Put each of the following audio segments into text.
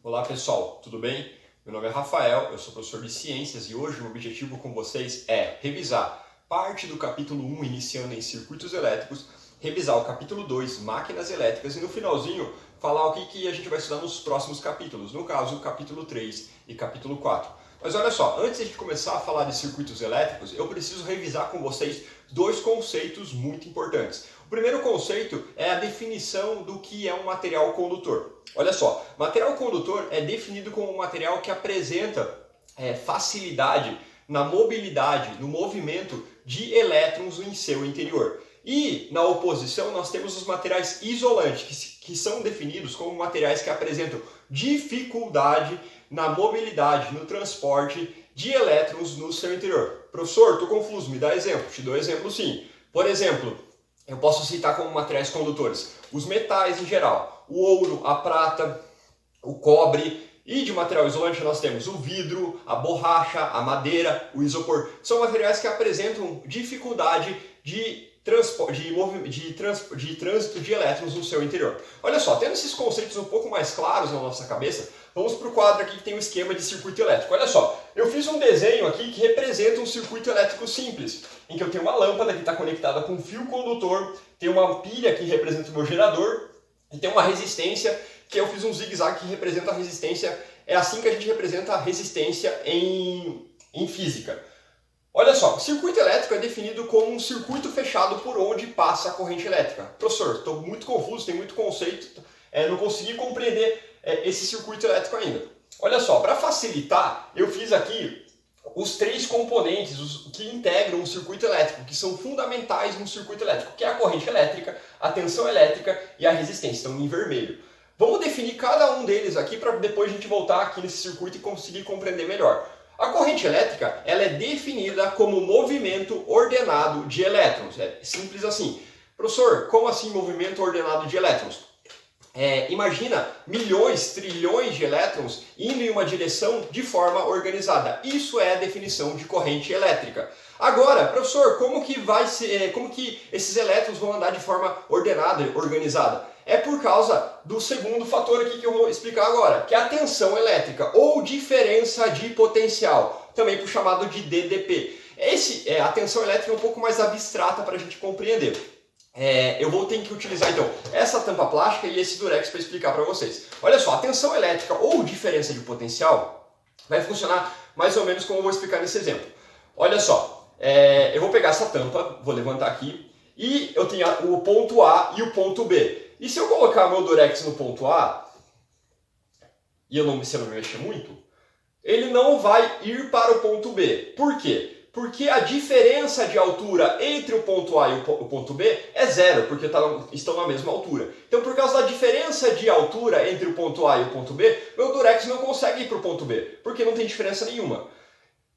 Olá pessoal, tudo bem? Meu nome é Rafael, eu sou professor de Ciências e hoje o objetivo com vocês é revisar parte do capítulo 1, iniciando em circuitos elétricos, revisar o capítulo 2, máquinas elétricas e no finalzinho falar o que a gente vai estudar nos próximos capítulos, no caso, capítulo 3 e capítulo 4. Mas olha só, antes de começar a falar de circuitos elétricos, eu preciso revisar com vocês dois conceitos muito importantes. O primeiro conceito é a definição do que é um material condutor. Olha só, material condutor é definido como um material que apresenta facilidade na mobilidade, no movimento de elétrons em seu interior. E, na oposição, nós temos os materiais isolantes, que são definidos como materiais que apresentam dificuldade na mobilidade, no transporte de elétrons no seu interior. Professor, estou confuso, me dá exemplo. Te dou exemplo sim. Por exemplo, eu posso citar como materiais condutores os metais em geral, o ouro, a prata, o cobre, e de material isolante nós temos o vidro, a borracha, a madeira, o isopor. São materiais que apresentam dificuldade de trânsito de elétrons no seu interior. Olha só, tendo esses conceitos um pouco mais claros na nossa cabeça, vamos para o quadro aqui que tem um esquema de circuito elétrico. Olha só, eu fiz um desenho aqui que representa um circuito elétrico simples, em que eu tenho uma lâmpada que está conectada com um fio condutor, tem uma pilha que representa o meu gerador, e tem uma resistência que eu fiz um zigue-zague que representa a resistência. É assim que a gente representa a resistência em física. Olha só, circuito elétrico é definido como um circuito fechado por onde passa a corrente elétrica. Professor, estou muito confuso, tem muito conceito, não consegui compreender esse circuito elétrico ainda. Olha só, para facilitar, eu fiz aqui os três componentes que integram um circuito elétrico, que são fundamentais no circuito elétrico, que é a corrente elétrica, a tensão elétrica e a resistência, estão em vermelho. Vamos definir cada um deles aqui para depois a gente voltar aqui nesse circuito e conseguir compreender melhor. A corrente elétrica ela é definida como movimento ordenado de elétrons. É simples assim. Professor, como assim movimento ordenado de elétrons? Imagina milhões, trilhões de elétrons indo em uma direção de forma organizada. Isso é a definição de corrente elétrica. Agora, professor, como que esses elétrons vão andar de forma ordenada, organizada? É por causa do segundo fator aqui que eu vou explicar agora, que é a tensão elétrica, ou diferença de potencial, também por chamado de DDP. A tensão elétrica é um pouco mais abstrata para a gente compreender. Eu vou ter que utilizar então essa tampa plástica e esse durex para explicar para vocês. Olha só, a tensão elétrica ou diferença de potencial vai funcionar mais ou menos como eu vou explicar nesse exemplo. Olha só, eu vou pegar essa tampa, vou levantar aqui, e eu tenho o ponto A e o ponto B. E se eu colocar meu durex no ponto A, e se eu não me mexer muito, ele não vai ir para o ponto B. Por quê? Porque a diferença de altura entre o ponto A e o ponto B é zero, porque estão na mesma altura. Então, por causa da diferença de altura entre o ponto A e o ponto B, meu durex não consegue ir para o ponto B, porque não tem diferença nenhuma.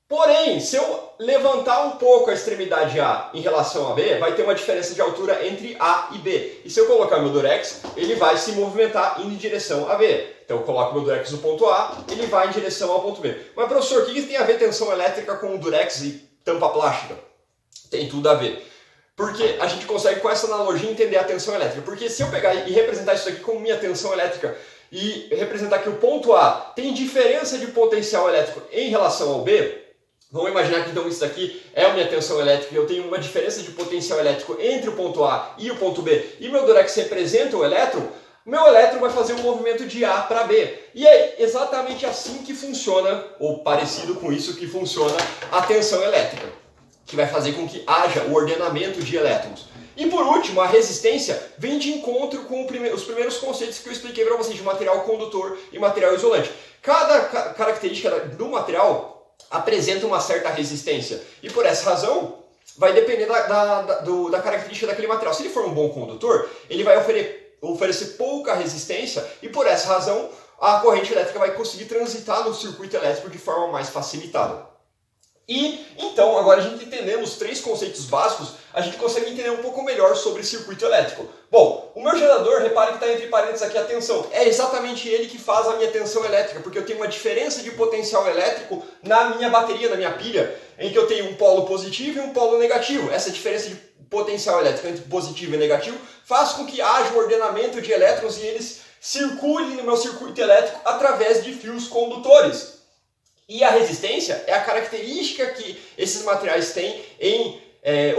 Porém, se eu levantar um pouco a extremidade A em relação a B, vai ter uma diferença de altura entre A e B. E se eu colocar meu durex, ele vai se movimentar indo em direção a B. Então eu coloco meu durex no ponto A, ele vai em direção ao ponto B. Mas professor, o que tem a ver tensão elétrica com o durex e tampa plástica? Tem tudo a ver. Porque a gente consegue com essa analogia entender a tensão elétrica. Porque se eu pegar e representar isso aqui como minha tensão elétrica e representar que o ponto A tem diferença de potencial elétrico em relação ao B, vamos imaginar que então isso daqui é a minha tensão elétrica e eu tenho uma diferença de potencial elétrico entre o ponto A e o ponto B e meu durex representa o elétron, meu elétron vai fazer um movimento de A para B. E é exatamente assim que funciona, ou parecido com isso que funciona a tensão elétrica, que vai fazer com que haja o ordenamento de elétrons. E por último, a resistência vem de encontro com os primeiros conceitos que eu expliquei para vocês de material condutor e material isolante. Cada característica do material apresenta uma certa resistência. E por essa razão, vai depender da característica daquele material. Se ele for um bom condutor, ele vai oferecer pouca resistência e por essa razão a corrente elétrica vai conseguir transitar no circuito elétrico de forma mais facilitada. E então, agora a gente entendendo os três conceitos básicos, a gente consegue entender um pouco melhor sobre circuito elétrico. Bom, o meu gerador, repare que está entre parênteses aqui a tensão. É exatamente ele que faz a minha tensão elétrica, porque eu tenho uma diferença de potencial elétrico na minha bateria, na minha pilha, em que eu tenho um polo positivo e um polo negativo. Essa diferença de potencial elétrico entre positivo e negativo faz com que haja um ordenamento de elétrons e eles circule no meu circuito elétrico através de fios condutores. E a resistência é a característica que esses materiais têm em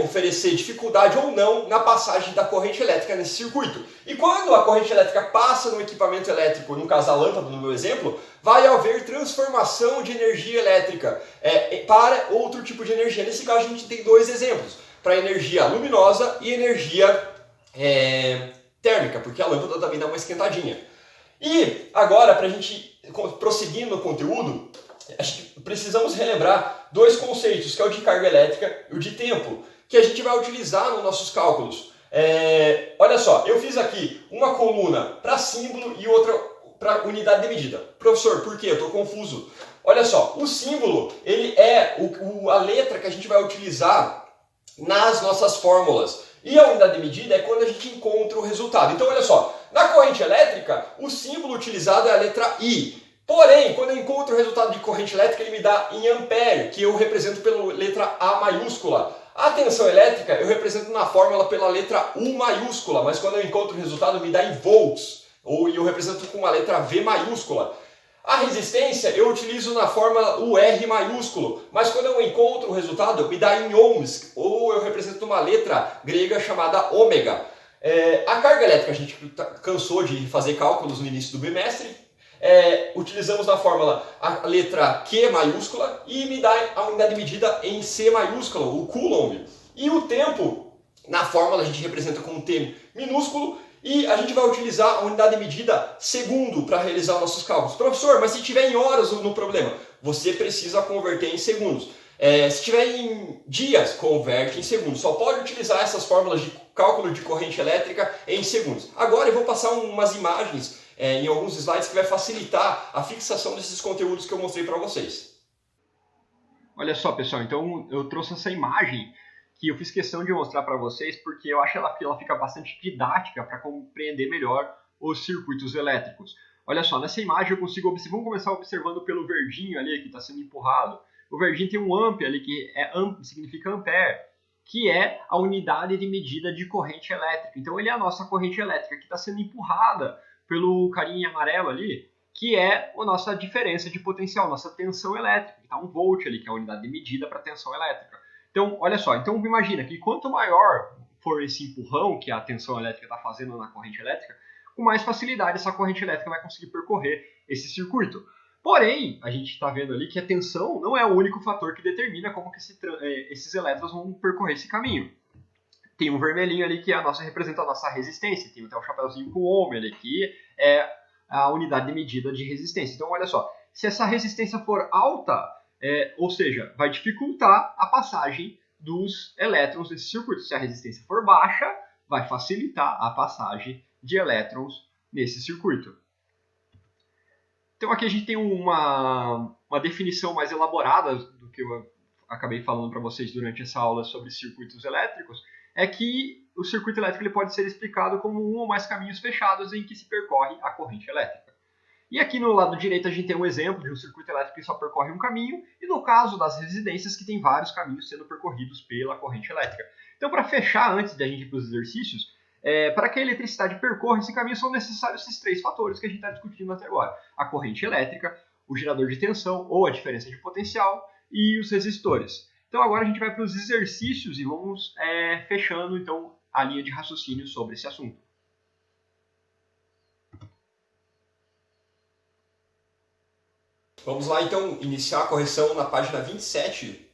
oferecer dificuldade ou não na passagem da corrente elétrica nesse circuito. E quando a corrente elétrica passa no equipamento elétrico, no caso a lâmpada no meu exemplo, vai haver transformação de energia elétrica para outro tipo de energia. Nesse caso a gente tem dois exemplos, para energia luminosa e energia térmica, porque a lâmpada também dá uma esquentadinha. E agora, para a gente prosseguir no conteúdo, precisamos relembrar dois conceitos, que é o de carga elétrica e o de tempo, que a gente vai utilizar nos nossos cálculos. Olha só, eu fiz aqui uma coluna para símbolo e outra para unidade de medida. Professor, por quê? Eu estou confuso. Olha só, o símbolo ele é a letra que a gente vai utilizar nas nossas fórmulas. E a unidade de medida é quando a gente encontra o resultado. Então, olha só, na corrente elétrica, o símbolo utilizado é a letra I. Porém, quando eu encontro o resultado de corrente elétrica, ele me dá em ampere, que eu represento pela letra A maiúscula. A tensão elétrica eu represento na fórmula pela letra U maiúscula, mas quando eu encontro o resultado, me dá em volts, ou eu represento com a letra V maiúscula. A resistência eu utilizo na fórmula UR maiúsculo, mas quando eu encontro o resultado, me dá em ohms, ou eu represento uma letra grega chamada ômega. A carga elétrica, a gente cansou de fazer cálculos no início do bimestre. Utilizamos na fórmula a letra Q maiúscula e me dá a unidade de medida em C maiúscula, o Coulomb. E o tempo, na fórmula a gente representa com um T minúsculo e a gente vai utilizar a unidade de medida segundo para realizar os nossos cálculos. Professor, mas se tiver em horas no problema, você precisa converter em segundos. Se tiver em dias, converte em segundos. Só pode utilizar essas fórmulas de cálculo de corrente elétrica em segundos. Agora eu vou passar umas imagens em alguns slides que vai facilitar a fixação desses conteúdos que eu mostrei para vocês. Olha só, pessoal, então eu trouxe essa imagem que eu fiz questão de mostrar para vocês porque eu acho que ela fica bastante didática para compreender melhor os circuitos elétricos. Olha só, nessa imagem eu consigo observar, vamos começar observando pelo verdinho ali que está sendo empurrado. O verdinho tem um amp ali que significa ampere, que é a unidade de medida de corrente elétrica. Então ele é a nossa corrente elétrica que está sendo empurrada pelo carinha em amarelo ali, que é a nossa diferença de potencial, nossa tensão elétrica, que está 1 volt ali, que é a unidade de medida para tensão elétrica. Então, olha só, então imagina que quanto maior for esse empurrão que a tensão elétrica está fazendo na corrente elétrica, com mais facilidade essa corrente elétrica vai conseguir percorrer esse circuito. Porém, a gente está vendo ali que a tensão não é o único fator que determina como que esses elétrons vão percorrer esse caminho. Tem um vermelhinho ali que representa a nossa resistência, tem até um chapéuzinho com ohm ali, que é a unidade de medida de resistência. Então, olha só, se essa resistência for alta, ou seja, vai dificultar a passagem dos elétrons nesse circuito. Se a resistência for baixa, vai facilitar a passagem de elétrons nesse circuito. Então aqui a gente tem uma definição mais elaborada do que eu acabei falando para vocês durante essa aula sobre circuitos elétricos, é que o circuito elétrico ele pode ser explicado como um ou mais caminhos fechados em que se percorre a corrente elétrica. E aqui no lado direito a gente tem um exemplo de um circuito elétrico que só percorre um caminho, e no caso das residências que tem vários caminhos sendo percorridos pela corrente elétrica. Então, para fechar, antes da gente ir para os exercícios, para que a eletricidade percorra esse caminho são necessários esses 3 fatores que a gente está discutindo até agora. A corrente elétrica, o gerador de tensão ou a diferença de potencial e os resistores. Então agora a gente vai para os exercícios e vamos fechando então a linha de raciocínio sobre esse assunto. Vamos lá então iniciar a correção na página 27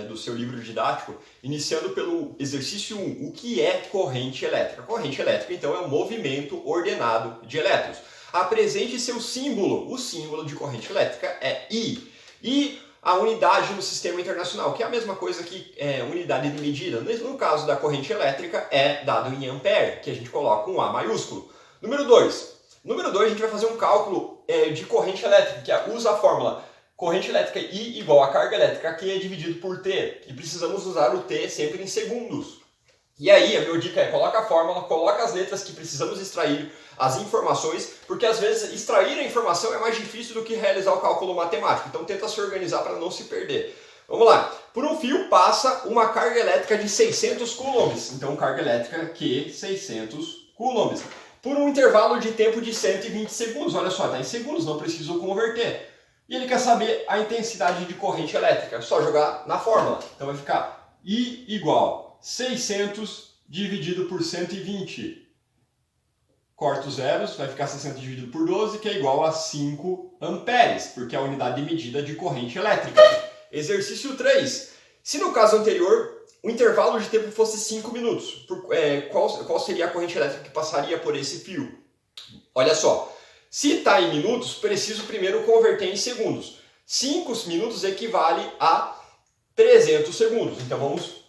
do seu livro didático, iniciando pelo exercício 1, o que é corrente elétrica? Corrente elétrica então é um movimento ordenado de elétrons. Apresente seu símbolo, o símbolo de corrente elétrica é I. E a unidade no sistema internacional, que é a mesma coisa que unidade de medida. No caso da corrente elétrica é dado em ampere, que a gente coloca um A maiúsculo. Número 2. Número 2 a gente vai fazer um cálculo de corrente elétrica, que usa a fórmula corrente elétrica I igual a carga elétrica Q dividido por T. E precisamos usar o T sempre em segundos. E aí a minha dica é, coloca a fórmula, coloca as letras que precisamos extrair, as informações, porque às vezes extrair a informação é mais difícil do que realizar o cálculo matemático. Então tenta se organizar para não se perder. Vamos lá. Por um fio passa uma carga elétrica de 600 coulombs. Então carga elétrica Q 600 coulombs. por um intervalo de tempo de 120 segundos. Olha só, está em segundos, não preciso converter. E ele quer saber a intensidade de corrente elétrica. É só jogar na fórmula. Então vai ficar I igual 600 dividido por 120. Corta os zeros, vai ficar 600 dividido por 12, que é igual a 5 amperes, porque é a unidade de medida de corrente elétrica. Exercício 3. Se no caso anterior o intervalo de tempo fosse 5 minutos, qual seria a corrente elétrica que passaria por esse fio? Olha só, se está em minutos, preciso primeiro converter em segundos. 5 minutos equivale a 300 segundos. Então vamos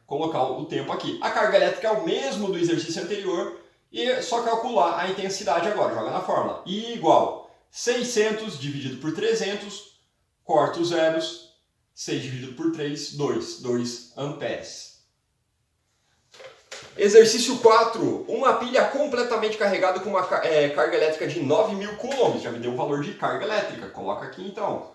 colocar o tempo aqui. A carga elétrica é o mesmo do exercício anterior, e é só calcular a intensidade agora. Joga na fórmula. I igual 600 dividido por 300, corta os zeros, 6 dividido por 3, 2 amperes. Exercício 4. Uma pilha completamente carregada com uma carga elétrica de 9.000 coulombs. Já me deu o valor de carga elétrica. Coloca aqui então.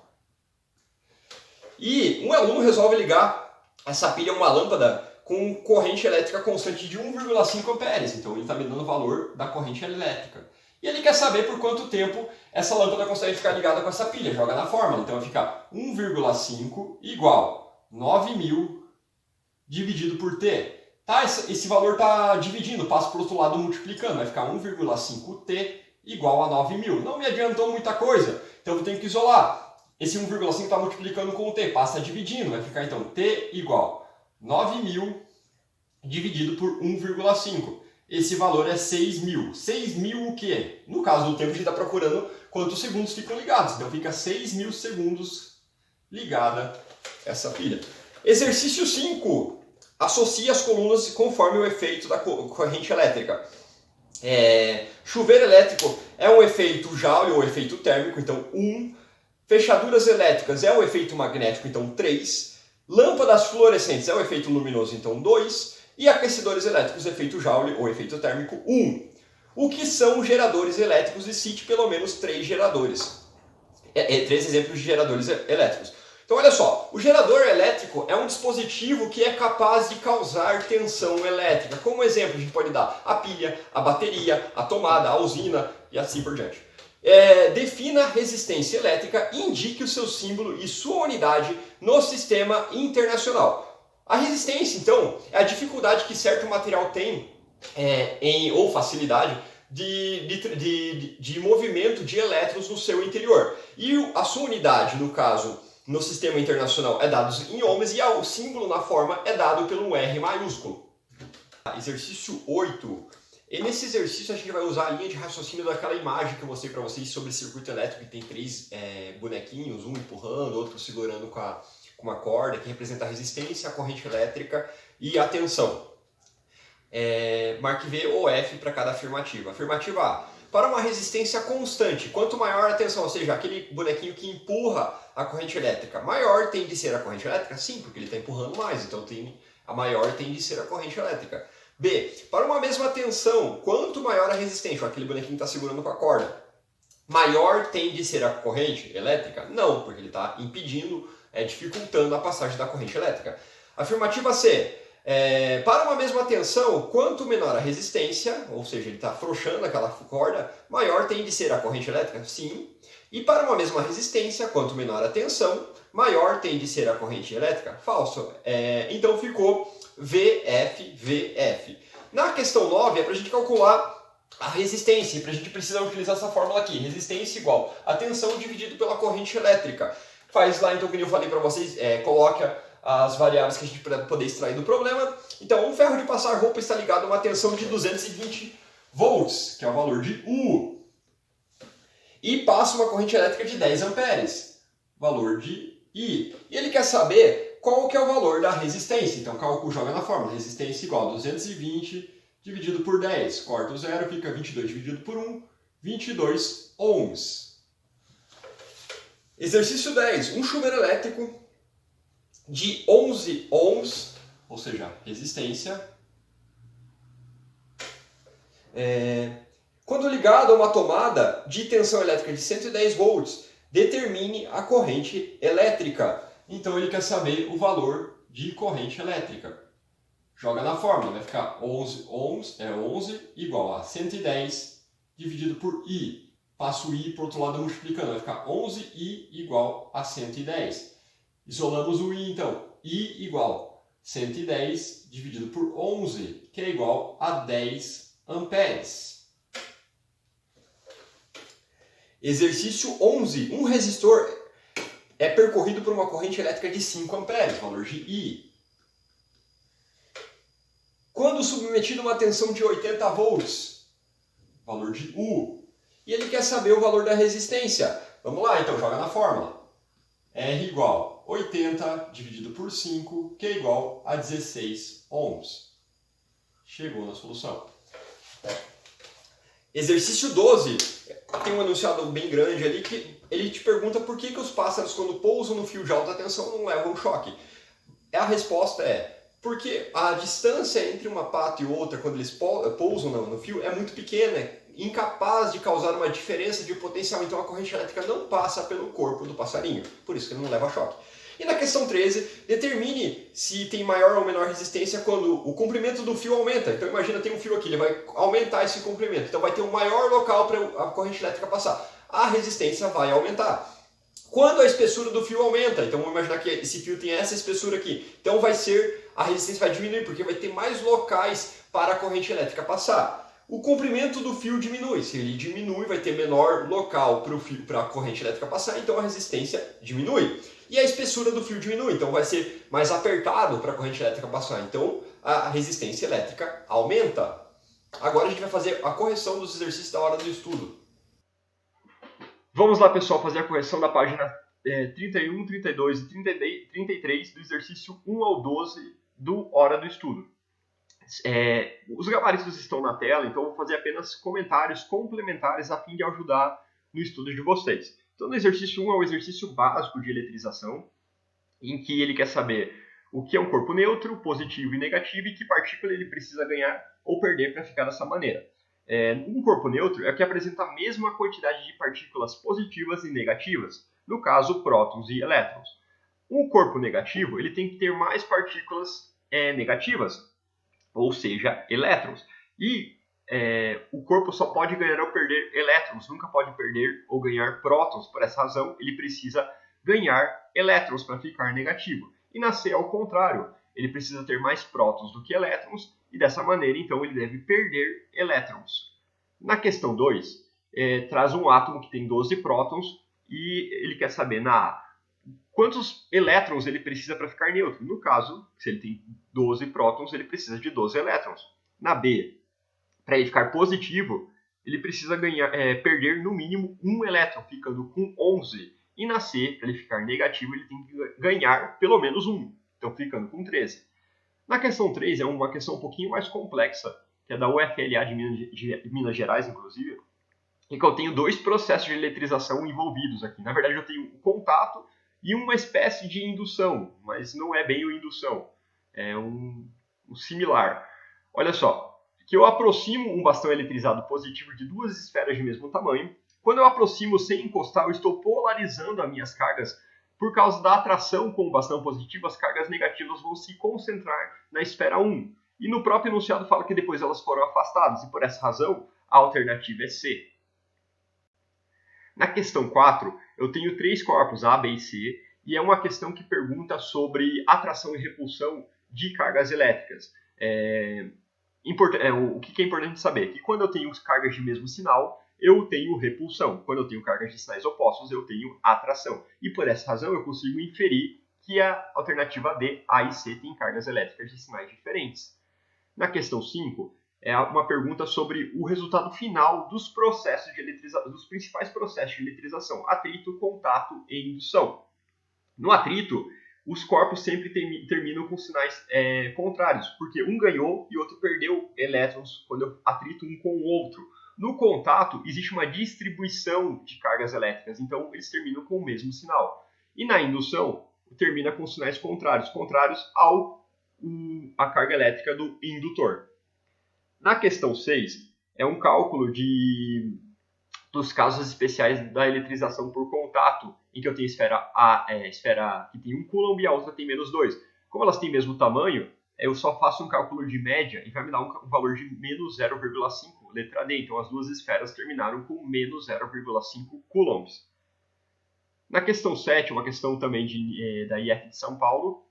E um aluno resolve ligar essa pilha a uma lâmpada com corrente elétrica constante de 1,5 amperes. Então ele está me dando o valor da corrente elétrica. E ele quer saber por quanto tempo essa lâmpada consegue ficar ligada com essa pilha. Joga na fórmula. Então vai ficar 1,5 igual 9.000 dividido por T. Tá, esse valor está dividindo, passa para o outro lado multiplicando. Vai ficar 1,5T igual a 9.000. Não me adiantou muita coisa, então eu tenho que isolar. Esse 1,5 está multiplicando com o T, passa dividindo. Vai ficar então T igual 9.000 dividido por 1,5. Esse valor é 6.000. 6.000 o quê? No caso do tempo, a gente está procurando quantos segundos ficam ligados. Então fica 6.000 segundos ligada essa pilha. Exercício 5. Associe as colunas conforme o efeito da corrente elétrica. Chuveiro elétrico é um efeito Joule ou efeito térmico, então 1. Fechaduras elétricas é o efeito magnético, então 3. Lâmpadas fluorescentes é o efeito luminoso, então 2. E aquecedores elétricos, efeito Joule ou efeito térmico, 1. O que são geradores elétricos? E cite pelo menos 3 geradores. 3 exemplos de geradores elétricos. Então olha só, o gerador elétrico é um dispositivo que é capaz de causar tensão elétrica. Como exemplo, a gente pode dar a pilha, a bateria, a tomada, a usina e assim por diante. Defina resistência elétrica e indique o seu símbolo e sua unidade no sistema internacional. A resistência, então, é a dificuldade que certo material tem, ou facilidade, de movimento de elétrons no seu interior. E a sua unidade, no caso, no sistema internacional, é dado em ohms e o símbolo na forma é dado pelo R maiúsculo. Exercício 8. E nesse exercício a gente vai usar a linha de raciocínio daquela imagem que eu mostrei para vocês sobre circuito elétrico, que tem 3 bonequinhos, um empurrando, outro segurando com uma corda, que representa a resistência, a corrente elétrica e a tensão. Marque V ou F para cada afirmativa. Afirmativa A. Para uma resistência constante, quanto maior a tensão, ou seja, aquele bonequinho que empurra a corrente elétrica, maior tem de ser a corrente elétrica? Sim, porque ele está empurrando mais, então a maior tem de ser a corrente elétrica. B. Para uma mesma tensão, quanto maior a resistência, aquele bonequinho está segurando com a corda, maior tem de ser a corrente elétrica? Não, porque ele está impedindo, dificultando a passagem da corrente elétrica. Afirmativa C. Para uma mesma tensão, quanto menor a resistência, ou seja, ele está afrouxando aquela corda, maior tem de ser a corrente elétrica? Sim. E para uma mesma resistência, quanto menor a tensão, maior tem de ser a corrente elétrica? Falso. Então ficou VF, VF. Na questão 9 é para a gente calcular a resistência, e para a gente precisa utilizar essa fórmula aqui. Resistência igual a tensão dividido pela corrente elétrica. Faz lá, então, como eu falei para vocês, coloca as variáveis que a gente poder extrair do problema. Então, um ferro de passar roupa está ligado a uma tensão de 220 volts, que é o valor de U. E passa uma corrente elétrica de 10 amperes, valor de I. E ele quer saber qual que é o valor da resistência. Então, joga na fórmula. Resistência igual a 220 dividido por 10. Corta o zero, fica 22 dividido por 1, 22 ohms. Exercício 10. Um chuveiro elétrico de 11 ohms, ou seja, resistência, quando ligado a uma tomada de tensão elétrica de 110 volts, determine a corrente elétrica. Então ele quer saber o valor de corrente elétrica. Joga na fórmula, vai ficar 11 igual a 110 dividido por I. Passo o I para o outro lado multiplicando, vai ficar 11I igual a 110. Isolamos o I então, I igual 110 dividido por 11, que é igual a 10 amperes. Exercício 11. Um resistor é percorrido por uma corrente elétrica de 5 amperes, valor de I. Quando submetido a uma tensão de 80 volts, valor de U. E ele quer saber o valor da resistência. Vamos lá, então, joga na fórmula. R igual 80 dividido por 5, que é igual a 16 ohms. Chegou na solução. Exercício 12. Tem um enunciado bem grande ali que ele te pergunta por que os pássaros, quando pousam no fio de alta tensão, não levam choque. A resposta é porque a distância entre uma pata e outra, quando eles pousam no fio, é muito pequena, incapaz de causar uma diferença de potencial. Então a corrente elétrica não passa pelo corpo do passarinho, por isso que ele não leva choque. E na questão 13, determine se tem maior ou menor resistência quando o comprimento do fio aumenta. Então imagina, tem um fio aqui, ele vai aumentar esse comprimento. Então vai ter um maior local para a corrente elétrica passar. A resistência vai aumentar. Quando a espessura do fio aumenta, então vamos imaginar que esse fio tem essa espessura aqui. Então a resistência vai diminuir, porque vai ter mais locais para a corrente elétrica passar. O comprimento do fio diminui. Se ele diminui, vai ter menor local para a corrente elétrica passar, então a resistência diminui. E a espessura do fio diminui, então vai ser mais apertado para a corrente elétrica passar. Então a resistência elétrica aumenta. Agora a gente vai fazer a correção dos exercícios da hora do estudo. Vamos lá, pessoal, fazer a correção da página 31, 32 e 33 do exercício 1 ao 12 do Hora do Estudo. Os gabaritos estão na tela, então eu vou fazer apenas comentários complementares a fim de ajudar no estudo de vocês. Então, no exercício 1 é o exercício básico de eletrização, em que ele quer saber o que é um corpo neutro, positivo e negativo, e que partícula ele precisa ganhar ou perder para ficar dessa maneira. Um corpo neutro é o que apresenta a mesma quantidade de partículas positivas e negativas, no caso, prótons e elétrons. Um corpo negativo ele tem que ter mais partículas negativas, ou seja, elétrons. E o corpo só pode ganhar ou perder elétrons, nunca pode perder ou ganhar prótons. Por essa razão, ele precisa ganhar elétrons para ficar negativo. E na C, ao contrário, ele precisa ter mais prótons do que elétrons, e dessa maneira, então, ele deve perder elétrons. Na questão 2, traz um átomo que tem 12 prótons, e ele quer saber na A, quantos elétrons ele precisa para ficar neutro. No caso, se ele tem 12 prótons, ele precisa de 12 elétrons. Na B, para ele ficar positivo, ele precisa perder no mínimo um elétron, ficando com 11. E na C, para ele ficar negativo, ele tem que ganhar pelo menos um, então ficando com 13. Na questão 3, é uma questão um pouquinho mais complexa, que é da UFLA de Minas Gerais, inclusive, em que eu tenho dois processos de eletrização envolvidos aqui. Na verdade, eu tenho o contato e uma espécie de indução, mas não é bem uma indução, é um similar. Olha só, que eu aproximo um bastão eletrizado positivo de duas esferas de mesmo tamanho. Quando eu aproximo sem encostar, eu estou polarizando as minhas cargas. Por causa da atração com o bastão positivo, as cargas negativas vão se concentrar na esfera 1. E no próprio enunciado fala que depois elas foram afastadas, e por essa razão, a alternativa é C. Na questão 4, eu tenho três corpos, A, B e C, e é uma questão que pergunta sobre atração e repulsão de cargas elétricas. O que é importante saber? Que quando eu tenho cargas de mesmo sinal, eu tenho repulsão. Quando eu tenho cargas de sinais opostos, eu tenho atração. E por essa razão, eu consigo inferir que a alternativa D, A e C, tem cargas elétricas de sinais diferentes. Na questão 5, é uma pergunta sobre o resultado final dos processos de dos principais processos de eletrização: atrito, contato e indução. No atrito, os corpos sempre terminam com sinais contrários, porque um ganhou e o outro perdeu elétrons quando eu atrito um com o outro. No contato, existe uma distribuição de cargas elétricas, então eles terminam com o mesmo sinal. E na indução, termina com sinais contrários à carga elétrica do indutor. Na questão 6, é um cálculo dos casos especiais da eletrização por contato, em que eu tenho esfera que tem 1 coulomb e a outra tem -2. Como elas têm o mesmo tamanho, eu só faço um cálculo de média e vai me dar um valor de menos 0,5, letra D. Então, as duas esferas terminaram com menos 0,5 coulombs. Na questão 7, uma questão também da IF de São Paulo,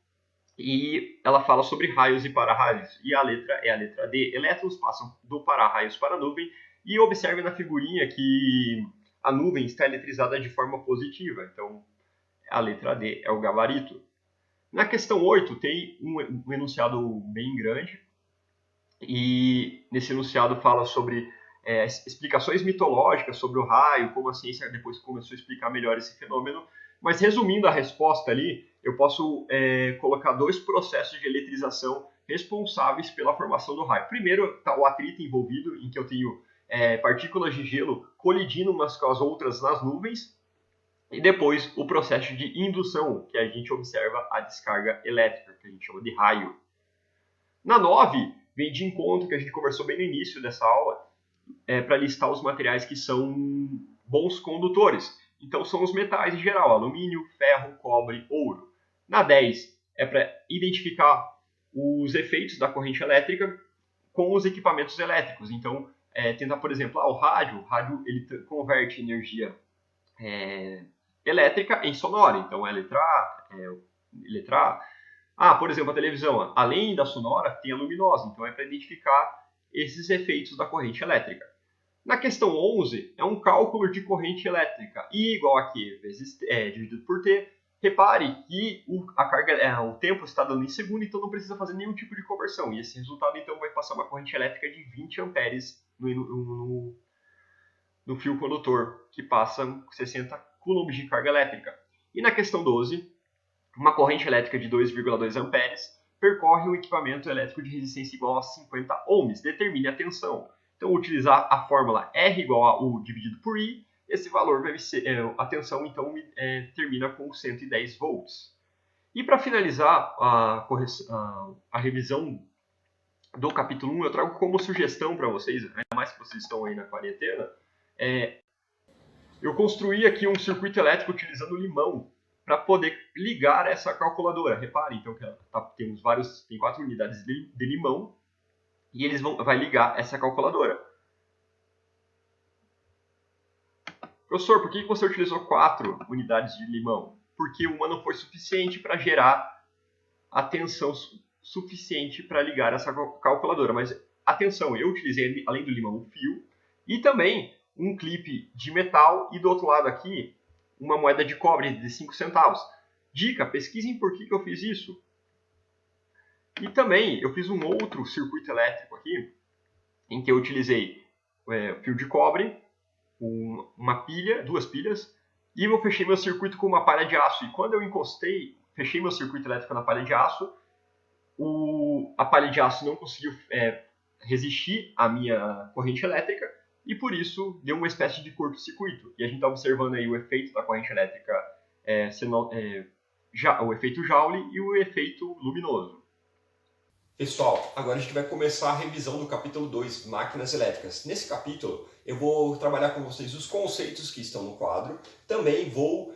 e ela fala sobre raios e para-raios. E a letra é a letra D. Elétrons passam do para-raios para a nuvem. E observe na figurinha que a nuvem está eletrizada de forma positiva. Então, a letra D é o gabarito. Na questão 8, tem um enunciado bem grande. E nesse enunciado fala sobre explicações mitológicas sobre o raio, como a ciência depois começou a explicar melhor esse fenômeno. Mas resumindo a resposta ali, eu posso colocar dois processos de eletrização responsáveis pela formação do raio. Primeiro está o atrito envolvido, em que eu tenho partículas de gelo colidindo umas com as outras nas nuvens. E depois o processo de indução, que a gente observa a descarga elétrica, que a gente chama de raio. Na 9, vem de encontro, que a gente conversou bem no início dessa aula, para listar os materiais que são bons condutores. Então, são os metais em geral, alumínio, ferro, cobre, ouro. Na 10, é para identificar os efeitos da corrente elétrica com os equipamentos elétricos. Então, tentar, por exemplo, o rádio ele converte energia elétrica em sonora. Então, é letra A. Por exemplo, a televisão, além da sonora, tem a luminosa. Então, é para identificar esses efeitos da corrente elétrica. Na questão 11, é um cálculo de corrente elétrica. I igual a Q vezes dividido por T. Repare que o tempo está dando em segundo, então não precisa fazer nenhum tipo de conversão. E esse resultado, então, vai passar uma corrente elétrica de 20 amperes no fio condutor, que passa 60 coulombs de carga elétrica. E na questão 12, uma corrente elétrica de 2,2 amperes percorre um equipamento elétrico de resistência igual a 50 ohms. Determine a tensão. Então, utilizar a fórmula R igual a U dividido por I, esse valor vai ser, a tensão, então, termina com 110 volts. E para finalizar a revisão do capítulo 1, eu trago como sugestão para vocês, ainda mais que vocês estão aí na quarentena, eu construí aqui um circuito elétrico utilizando limão para poder ligar essa calculadora. Reparem, então, que tem 4 unidades de limão e eles vai ligar essa calculadora. Professor, por que você utilizou 4 unidades de limão? Porque uma não foi suficiente para gerar a tensão suficiente para ligar essa calculadora. Mas atenção, eu utilizei, além do limão, um fio e também um clipe de metal e do outro lado aqui, uma moeda de cobre de 5 centavos. Dica, pesquisem por que eu fiz isso. E também eu fiz um outro circuito elétrico aqui, em que eu utilizei fio de cobre, uma pilha, 2 pilhas, e eu fechei meu circuito com uma palha de aço. E quando eu fechei meu circuito elétrico na palha de aço, a palha de aço não conseguiu resistir à minha corrente elétrica, e por isso deu uma espécie de curto-circuito. E a gente está observando aí o efeito da corrente elétrica, o efeito Joule e o efeito luminoso. Pessoal, agora a gente vai começar a revisão do capítulo 2, máquinas elétricas. Nesse capítulo, eu vou trabalhar com vocês os conceitos que estão no quadro. Também vou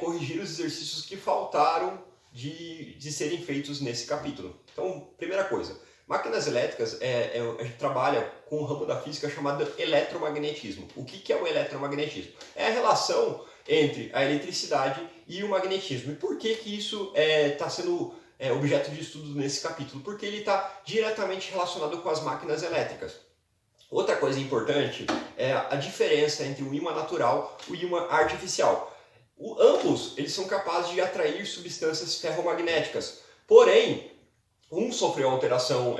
corrigir os exercícios que faltaram de serem feitos nesse capítulo. Então, primeira coisa, máquinas elétricas, a gente trabalha com um ramo da física chamado eletromagnetismo. O que é o eletromagnetismo? É a relação entre a eletricidade e o magnetismo. E por que isso está sendo objeto de estudo nesse capítulo? Porque ele está diretamente relacionado com as máquinas elétricas. Outra coisa importante é a diferença entre o ímã natural e o ímã artificial. Ambos eles são capazes de atrair substâncias ferromagnéticas, porém um sofreu alteração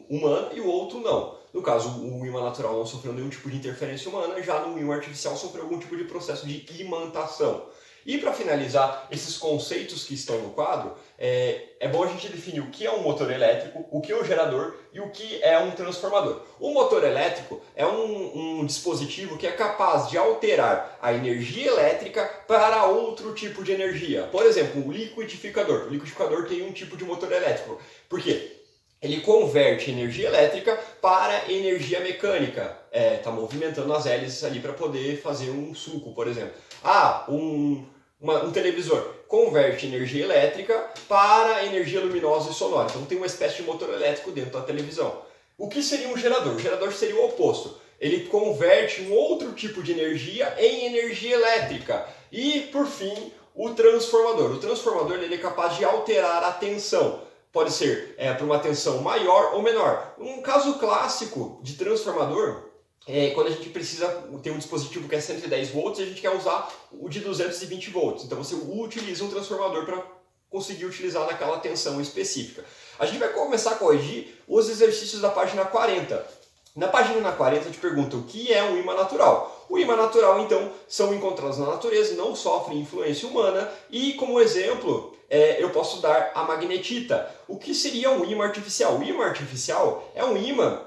humana e o outro não. No caso, o ímã natural não sofreu nenhum tipo de interferência humana, já no ímã artificial sofreu algum tipo de processo de imantação. E para finalizar esses conceitos que estão no quadro, é bom a gente definir o que é um motor elétrico, o que é um gerador e o que é um transformador. O motor elétrico é um dispositivo que é capaz de alterar a energia elétrica para outro tipo de energia. Por exemplo, o liquidificador. O liquidificador tem um tipo de motor elétrico. Por quê? Ele converte energia elétrica para energia mecânica. Está movimentando as hélices ali para poder fazer um suco, por exemplo. Um televisor converte energia elétrica para energia luminosa e sonora. Então tem uma espécie de motor elétrico dentro da televisão. O que seria um gerador? O gerador seria o oposto. Ele converte um outro tipo de energia em energia elétrica. E, por fim, o transformador. O transformador ele é capaz de alterar a tensão. Pode ser para uma tensão maior ou menor. Um caso clássico de transformador é quando a gente precisa ter um dispositivo que é 110 volts e a gente quer usar o de 220 volts. Então você utiliza um transformador para conseguir utilizar naquela tensão específica. A gente vai começar a corrigir os exercícios da página 40. Na página 40 te pergunta o que é um ímã natural. O ímã natural, então, são encontrados na natureza, não sofrem influência humana e, como exemplo, eu posso dar a magnetita. O que seria um ímã artificial? O ímã artificial é um ímã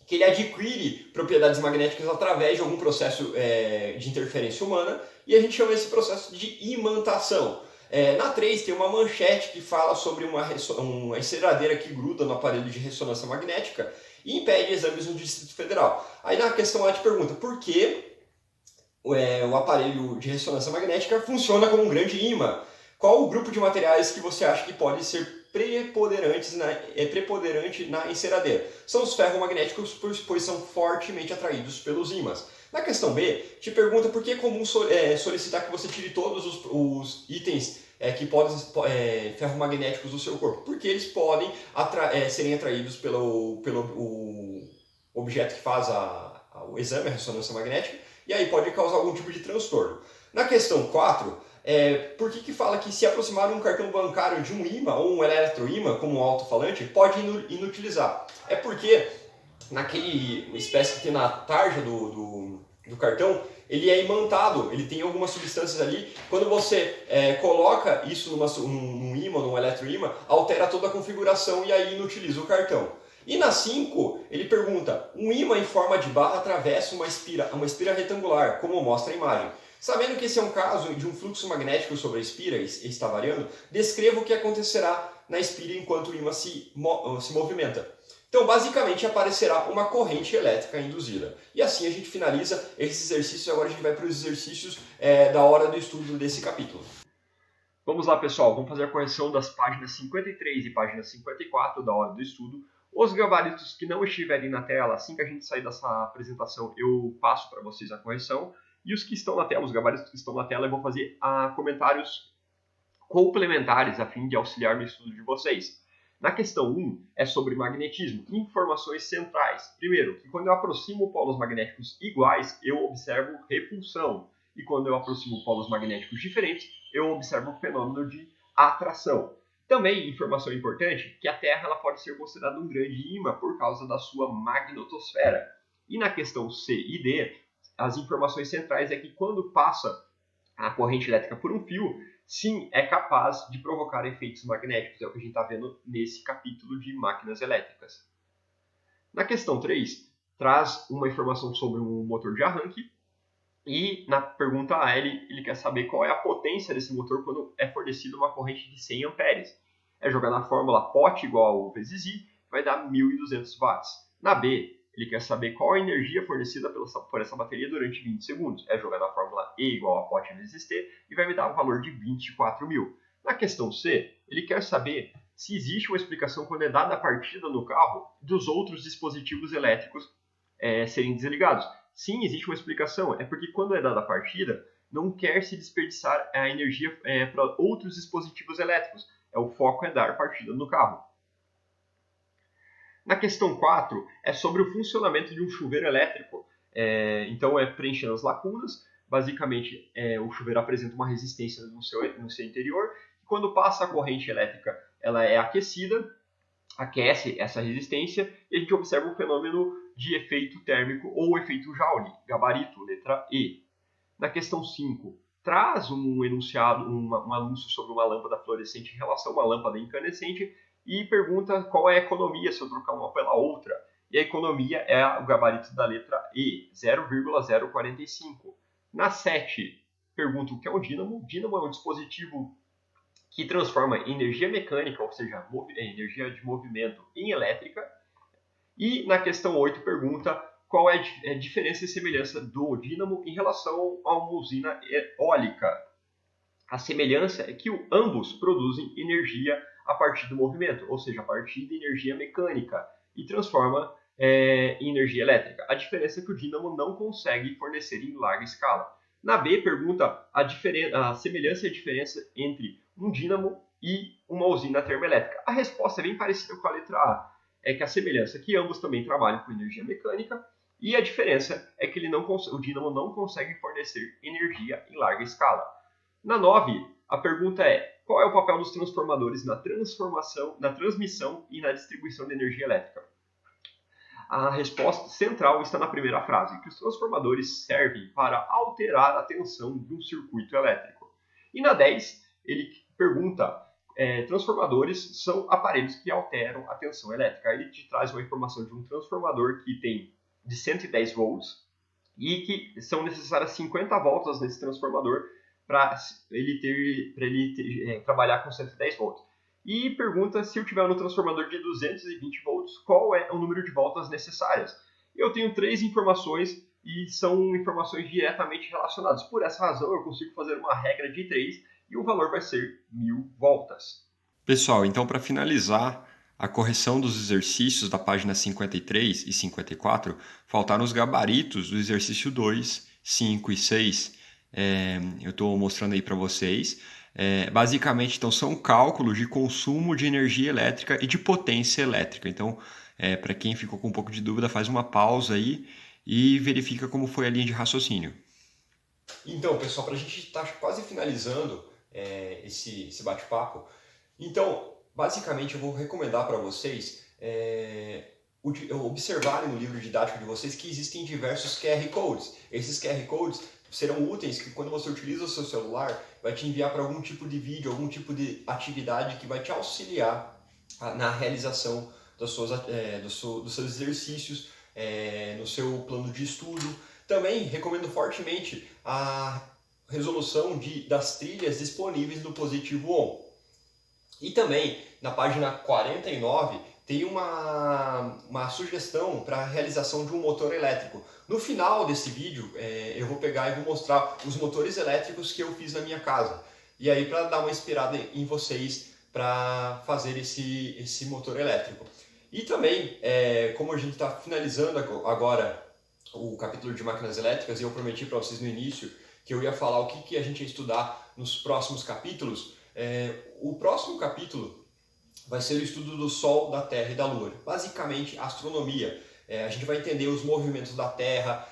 que ele adquire propriedades magnéticas através de algum processo de interferência humana e a gente chama esse processo de imantação. Na 3 tem uma manchete que fala sobre uma enceradeira que gruda no aparelho de ressonância magnética e impede exames no Distrito Federal. Aí na questão A te pergunta por que o aparelho de ressonância magnética funciona como um grande ímã. Qual o grupo de materiais que você acha que pode ser preponderante na enceradeira? São os ferromagnéticos, pois são fortemente atraídos pelos ímãs. Na questão B, te pergunta por que é comum solicitar que você tire todos os itens que podem ferromagnéticos do seu corpo. Porque eles podem serem atraídos pelo objeto que faz o exame, a ressonância magnética, e aí pode causar algum tipo de transtorno. Na questão 4, por que fala que se aproximar um cartão bancário de um ímã ou um eletroímã, como um alto-falante, pode inutilizar? É porque naquele espécie que tem na tarja do cartão, ele é imantado, ele tem algumas substâncias ali. Quando você coloca isso num ímã, num eletroímã, altera toda a configuração e aí inutiliza o cartão. E na 5, ele pergunta, um ímã em forma de barra atravessa uma espira retangular, como mostra a imagem. Sabendo que esse é um caso de um fluxo magnético sobre a espira e está variando, descreva o que acontecerá na espira enquanto o ímã se movimenta. Então, basicamente, aparecerá uma corrente elétrica induzida. E assim a gente finaliza esses exercícios. Agora a gente vai para os exercícios da hora do estudo desse capítulo. Vamos lá, pessoal. Vamos fazer a correção das páginas 53 e página 54 da hora do estudo. Os gabaritos que não estiverem na tela, assim que a gente sair dessa apresentação, eu passo para vocês a correção. E os que estão na tela, os gabaritos que estão na tela, eu vou fazer comentários complementares a fim de auxiliar no estudo de vocês. Na questão 1 é sobre magnetismo. Informações centrais. Primeiro, que quando eu aproximo polos magnéticos iguais, eu observo repulsão. E quando eu aproximo polos magnéticos diferentes, eu observo o fenômeno de atração. Também, informação importante, que a Terra ela pode ser considerada um grande ímã por causa da sua magnetosfera. E na questão C e D, as informações centrais é que quando passa a corrente elétrica por um fio, sim, é capaz de provocar efeitos magnéticos. É o que a gente está vendo nesse capítulo de máquinas elétricas. Na questão 3, traz uma informação sobre um motor de arranque. E na pergunta A, ele quer saber qual é a potência desse motor quando é fornecida uma corrente de 100 amperes. É jogar na fórmula POT igual vezes I, vai dar 1.200 watts. Na B, ele quer saber qual a energia fornecida por essa bateria durante 20 segundos. É jogar na fórmula E igual a POT vezes T e vai me dar um valor de 24.000. Na questão C, ele quer saber se existe uma explicação quando é dada a partida no carro dos outros dispositivos elétricos serem desligados. Sim, existe uma explicação. É porque quando é dada a partida, não quer se desperdiçar a energia para outros dispositivos elétricos. O foco é dar partida no carro. Na questão 4, é sobre o funcionamento de um chuveiro elétrico. Então, preenchendo as lacunas. Basicamente, o chuveiro apresenta uma resistência no seu interior. E quando passa a corrente elétrica, ela é aquecida, aquece essa resistência e a gente observa o fenômeno de efeito térmico ou efeito Joule, gabarito, letra E. Na questão 5, traz um enunciado, um anúncio sobre uma lâmpada fluorescente em relação a uma lâmpada incandescente e pergunta qual é a economia se eu trocar uma pela outra. E a economia é o gabarito da letra E, 0,045. Na 7, pergunta o que é um dínamo. O dínamo é um dispositivo que transforma energia mecânica, ou seja, energia de movimento, em elétrica. E na questão 8 pergunta qual é a diferença e semelhança do dínamo em relação a uma usina eólica. A semelhança é que ambos produzem energia a partir do movimento, ou seja, a partir de energia mecânica, e transforma em energia elétrica. A diferença é que o dínamo não consegue fornecer em larga escala. Na B, pergunta a semelhança e a diferença entre um dínamo e uma usina termoelétrica. A resposta é bem parecida com a letra A. É que a semelhança é que ambos também trabalham com energia mecânica, e a diferença é que o dínamo não consegue fornecer energia em larga escala. Na 9, a pergunta é: qual é o papel dos transformadores na transmissão e na distribuição de energia elétrica? A resposta central está na primeira frase, que os transformadores servem para alterar a tensão de um circuito elétrico. E na 10, ele pergunta: transformadores são aparelhos que alteram a tensão elétrica. Ele te traz uma informação de um transformador que tem de 110 volts e que são necessárias 50 voltas nesse transformador para ele trabalhar com 110 volts. E pergunta se eu tiver no transformador de 220 volts, qual é o número de voltas necessárias. Eu tenho 3 informações e são informações diretamente relacionadas. Por essa razão, eu consigo fazer uma regra de 3 e o valor vai ser 1000 voltas. Pessoal, então para finalizar a correção dos exercícios da página 53 e 54, faltaram os gabaritos do exercício 2, 5 e 6. Eu estou mostrando aí para vocês. Basicamente, então, são cálculos de consumo de energia elétrica e de potência elétrica. Então, para quem ficou com um pouco de dúvida, faz uma pausa aí e verifica como foi a linha de raciocínio. Então, pessoal, para a gente estar quase finalizando esse bate-papo, então, basicamente, eu vou recomendar para vocês observarem no livro didático de vocês que existem diversos QR Codes. Esses QR Codes serão úteis que quando você utiliza o seu celular, vai te enviar para algum tipo de vídeo, algum tipo de atividade que vai te auxiliar na realização dos seus exercícios, no seu plano de estudo. Também recomendo fortemente a resolução das trilhas disponíveis no Positivo On. E também, na página 49, tem uma sugestão para a realização de um motor elétrico. No final desse vídeo, eu vou pegar e vou mostrar os motores elétricos que eu fiz na minha casa. E aí, para dar uma inspirada em vocês para fazer esse motor elétrico. E também, como a gente está finalizando agora o capítulo de máquinas elétricas, e eu prometi para vocês no início que eu ia falar o que a gente ia estudar nos próximos capítulos, o próximo capítulo vai ser o estudo do Sol, da Terra e da Lua. Basicamente, astronomia. A gente vai entender os movimentos da Terra,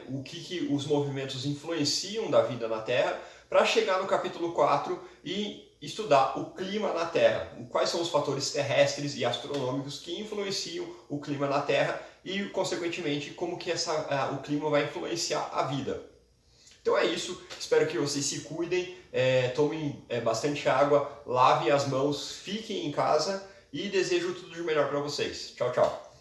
o que os movimentos influenciam da vida na Terra, para chegar no capítulo 4 e estudar o clima na Terra. Quais são os fatores terrestres e astronômicos que influenciam o clima na Terra e, consequentemente, como que o clima vai influenciar a vida. Então é isso, espero que vocês se cuidem, tomem bastante água, lavem as mãos, fiquem em casa e desejo tudo de melhor para vocês. Tchau, tchau!